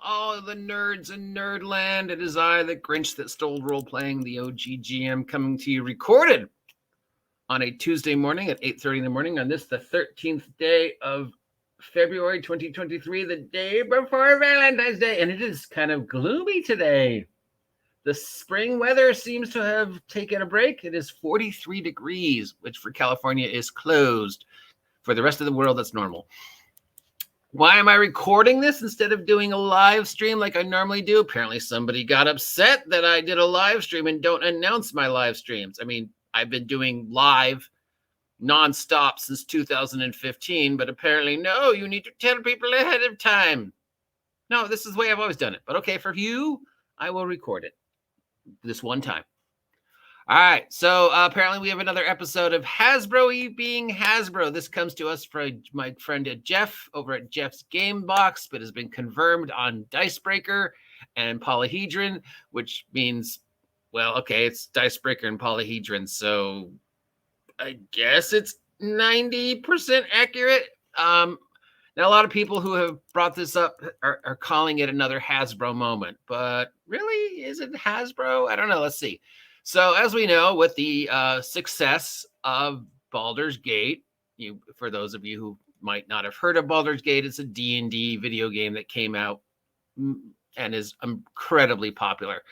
all the nerds in Nerdland. It is I, the Grinch that stole role-playing, the OGGM, coming to you recorded on a Tuesday morning at 8:30 in the morning on this, the 13th day of February 2023, the day before Valentine's Day. And it is kind of gloomy today. The spring weather seems to have taken a break. It is 43 degrees, which for California is closed. For the rest of the world, that's normal. Why am I recording this instead of doing a live stream like I normally do? Apparently somebody got upset that I did a live stream and don't announce my live streams. I mean, I've been doing live nonstop since 2015, but apparently, no, you need to tell people ahead of time. No, this is the way I've always done it. But okay, for you, I will record it this one time. All right, so apparently we have another episode of HASBRO Being HASBRO. This comes to us from my friend Jeff over at Jeff's Game Box, but has been confirmed on Dicebreaker and Polyhedron, which means, well, okay, it's Dicebreaker and Polyhedron, so I guess it's 90% accurate. Now, a lot of people who have brought this up are calling it another Hasbro moment, but really, is it Hasbro? I don't know. Let's see. So, as we know, with the success of Baldur's Gate, for those of you who might not have heard of Baldur's Gate, it's a D&D video game that came out and is incredibly popular.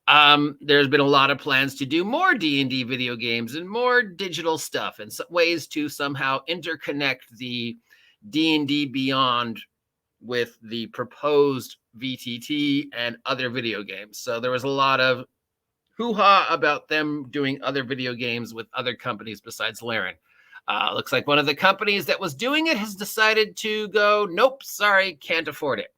There's been a lot of plans to do more D&D video games and more digital stuff and ways to somehow interconnect the D&D Beyond with the proposed VTT and other video games. So there was a lot of hoo-ha about them doing other video games with other companies besides Laren. Looks like one of the companies that was doing it has decided to go, nope, sorry, can't afford it.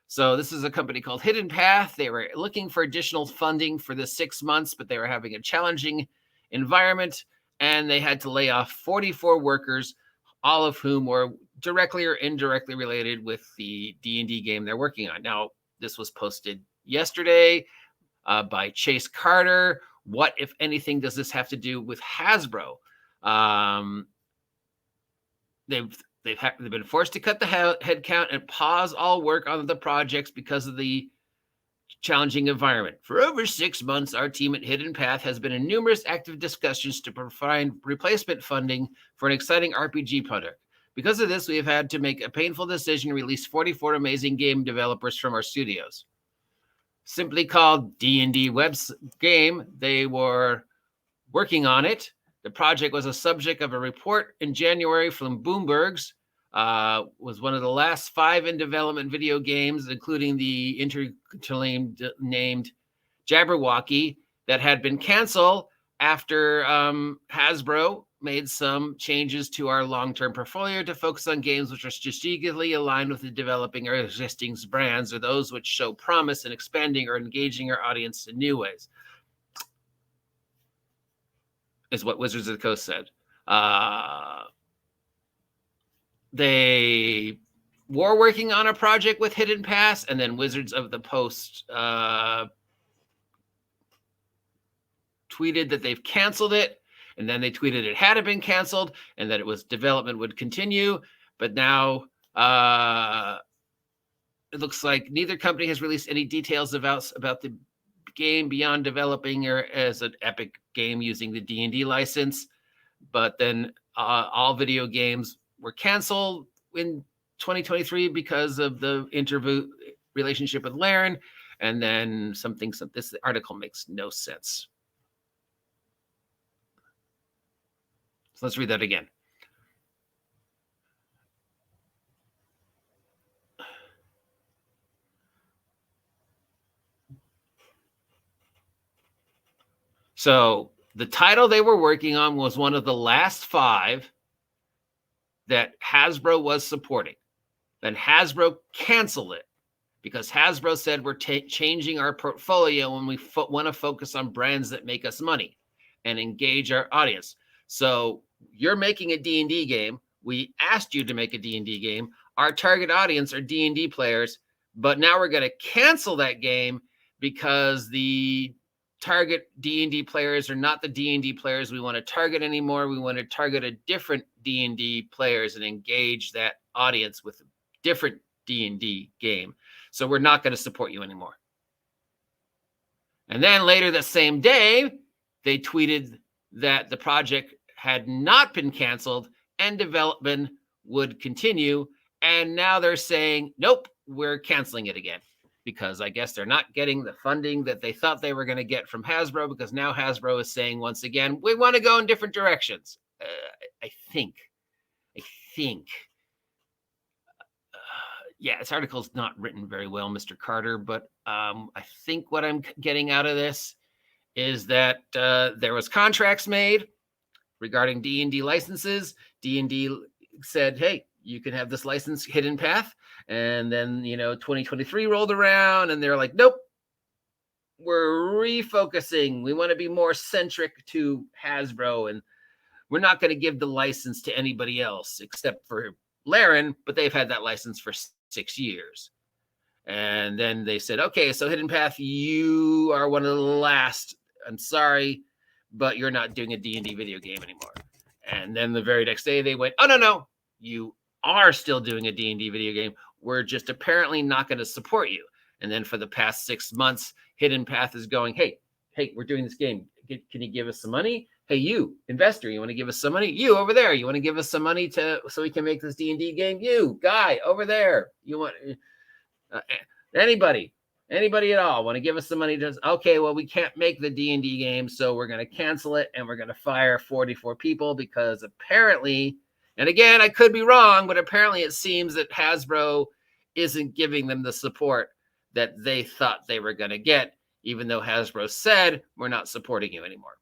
So this is a company called Hidden Path. They were looking for additional funding for the 6 months, but they were having a challenging environment, and they had to lay off 44 workers, all of whom were directly or indirectly related with the D&D game they're working on. Now, this was posted yesterday by Chase Carter. What, if anything, does this have to do with Hasbro? They've been forced to cut the headcount and pause all work on the projects because of the challenging environment. For over 6 months, our team at Hidden Path has been in numerous active discussions to provide replacement funding for an exciting RPG project. Because of this, we have had to make a painful decision to release 44 amazing game developers from our studios. Simply called D&D Web's Game, they were working on it. The project was a subject of a report in January from Bloomberg's. Was one of the last 5 in development video games, including the named Jabberwocky, that had been canceled after Hasbro made some changes to our long-term portfolio to focus on games which are strategically aligned with the developing or existing brands, or those which show promise in expanding or engaging our audience in new ways, is what Wizards of the Coast said. They were working on a project with Hidden Path, and then Wizards of the Coast tweeted that they've canceled it. And then they tweeted it hadn't been canceled and that it was development would continue. But now it looks like neither company has released any details about the game beyond developing or as an epic game using the D&D license. But then all video games were canceled in 2023 because of the relationship with Laren. And then this article makes no sense. So let's read that again. So the title they were working on was one of the last 5 that Hasbro was supporting. Then Hasbro canceled it because Hasbro said we're changing our portfolio and we want to focus on brands that make us money and engage our audience. So you're making a D&D game. We asked you to make a D&D game. Our target audience are D&D players, but now we're going to cancel that game because the target D&D players are not the D&D players we want to target anymore. We want to target a different D&D players and engage that audience with a different D&D game. So we're not going to support you anymore. And then later that same day, they tweeted that the project had not been canceled and development would continue. And now they're saying, nope, we're canceling it again. Because I guess they're not getting the funding that they thought they were going to get from Hasbro, because now Hasbro is saying once again, we want to go in different directions. I think. Yeah, this article is not written very well, Mr. Carter, but I think what I'm getting out of this is that there was contracts made regarding D&D licenses. D&D said, hey, you can have this license, Hidden Path. And then, 2023 rolled around and they're like, nope, we're refocusing. We want to be more centric to Hasbro, and we're not going to give the license to anybody else except for Laren, but they've had that license for 6 years. And then they said, okay, so Hidden Path, you are one of the last. I'm sorry, but you're not doing a D&D video game anymore. And then the very next day they went, oh, no, you are still doing a D&D video game. We're just apparently not going to support you. And then for the past 6 months, Hidden Path is going, hey, we're doing this game. Can you give us some money? Hey, you, investor, you want to give us some money? You over there, you want to give us some money so we can make this D&D game? You, guy, over there, you want anybody at all want to give us some money? Okay, well, we can't make the D&D game, so we're going to cancel it, and we're going to fire 44 people because apparently, and again, I could be wrong, but apparently it seems that Hasbro isn't giving them the support that they thought they were going to get, even though Hasbro said, we're not supporting you anymore.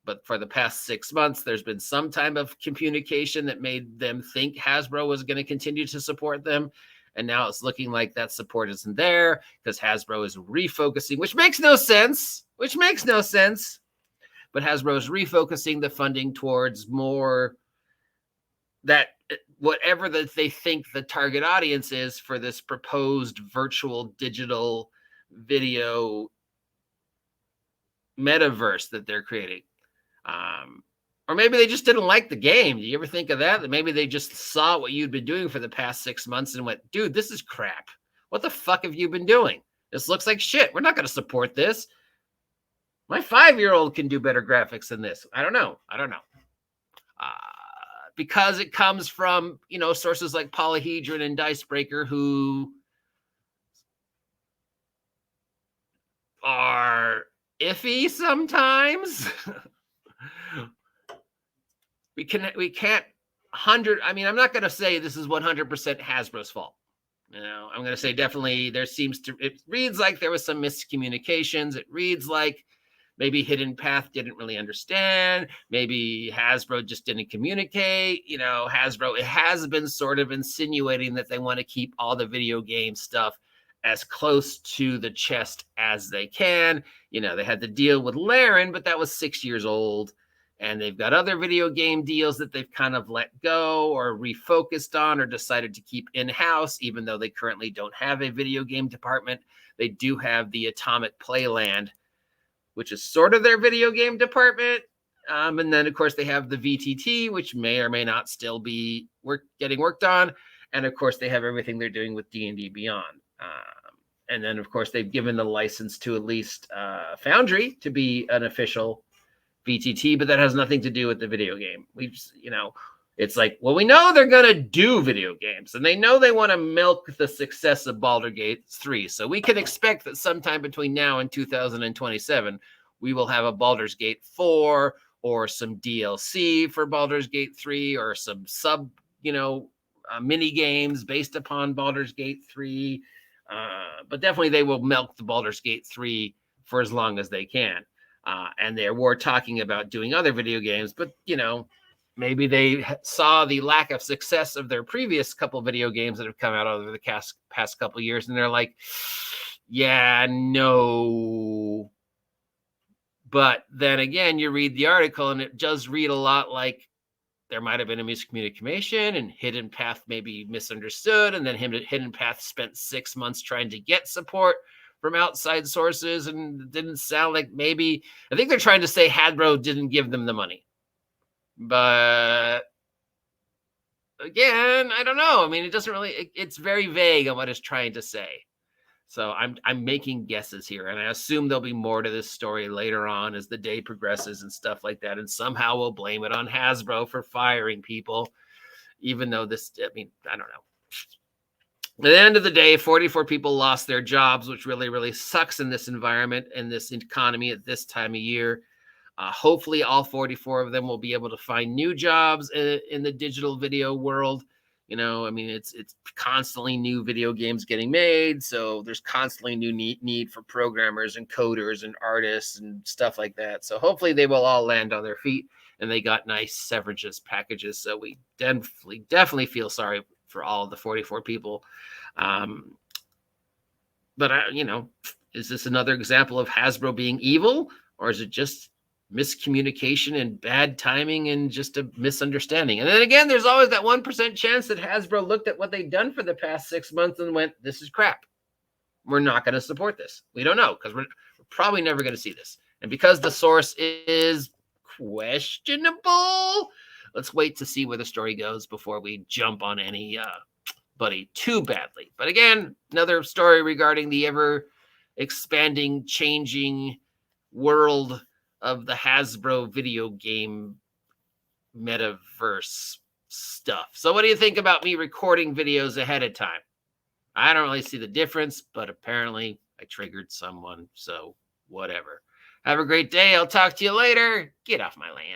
But for the past 6 months, there's been some type of communication that made them think Hasbro was going to continue to support them. And now it's looking like that support isn't there because Hasbro is refocusing, which makes no sense. But Hasbro is refocusing the funding towards more that whatever that they think the target audience is for this proposed virtual digital video metaverse that they're creating. Or maybe they just didn't like the game. Do you ever think of that? That maybe they just saw what you'd been doing for the past 6 months and went, dude, this is crap. What the fuck have you been doing? This looks like shit. We're not going to support this. My 5-year-old can do better graphics than this. I don't know. Because it comes from, sources like Polyhedron and Dicebreaker who are iffy sometimes. We can't I'm not going to say this is 100% Hasbro's fault. I'm going to say definitely it reads like there was some miscommunications. It reads like maybe Hidden Path didn't really understand. Maybe Hasbro just didn't communicate. Hasbro, it has been sort of insinuating that they want to keep all the video game stuff as close to the chest as they can. They had the deal with Laren, but that was 6 years old. And they've got other video game deals that they've kind of let go or refocused on or decided to keep in-house, even though they currently don't have a video game department. They do have the Atomic Playland, which is sort of their video game department. And then, of course, they have the VTT, which may or may not still be getting worked on. And, of course, they have everything they're doing with D&D Beyond. And then, of course, they've given the license to at least Foundry to be an official VTT, but that has nothing to do with the video game. It's like, well, we know they're going to do video games, and they know they want to milk the success of Baldur's Gate 3. So we can expect that sometime between now and 2027, we will have a Baldur's Gate 4 or some DLC for Baldur's Gate 3 or some mini games based upon Baldur's Gate 3. But definitely they will milk the Baldur's Gate 3 for as long as they can. And they were talking about doing other video games, but, maybe they saw the lack of success of their previous couple video games that have come out over the past couple of years. And they're like, yeah, no. But then again, you read the article and it does read a lot like there might have been a miscommunication and Hidden Path maybe misunderstood. And then Hidden Path spent 6 months trying to get support from outside sources, and it didn't sound like I think they're trying to say Hasbro didn't give them the money. But again, I don't know. It doesn't really, it's very vague on what it's trying to say. So I'm making guesses here, and I assume there'll be more to this story later on as the day progresses and stuff like that. And somehow we'll blame it on Hasbro for firing people, even though this, I mean, I don't know. At the end of the day, 44 people lost their jobs, which really, really sucks in this environment and this economy at this time of year. Hopefully, all 44 of them will be able to find new jobs in the digital video world. You know, I mean, it's constantly new video games getting made, so there's constantly new need for programmers and coders and artists and stuff like that. So hopefully, they will all land on their feet and they got nice severance packages. So we definitely feel sorry for all of the 44 people. But you know, is this another example of Hasbro being evil, or is it just miscommunication and bad timing and just a misunderstanding? And then again, there's always that 1% chance that Hasbro looked at what they've done for the past 6 months and went, this is crap. We're not going to support this. We don't know, because we're probably never going to see this. And because the source is questionable, let's wait to see where the story goes before we jump on anybody too badly. But again, another story regarding the ever expanding, changing world of the Hasbro video game metaverse stuff. So what do you think about me recording videos ahead of time? I don't really see the difference, but apparently I triggered someone, so whatever. Have a great day. I'll talk to you later. Get off my land.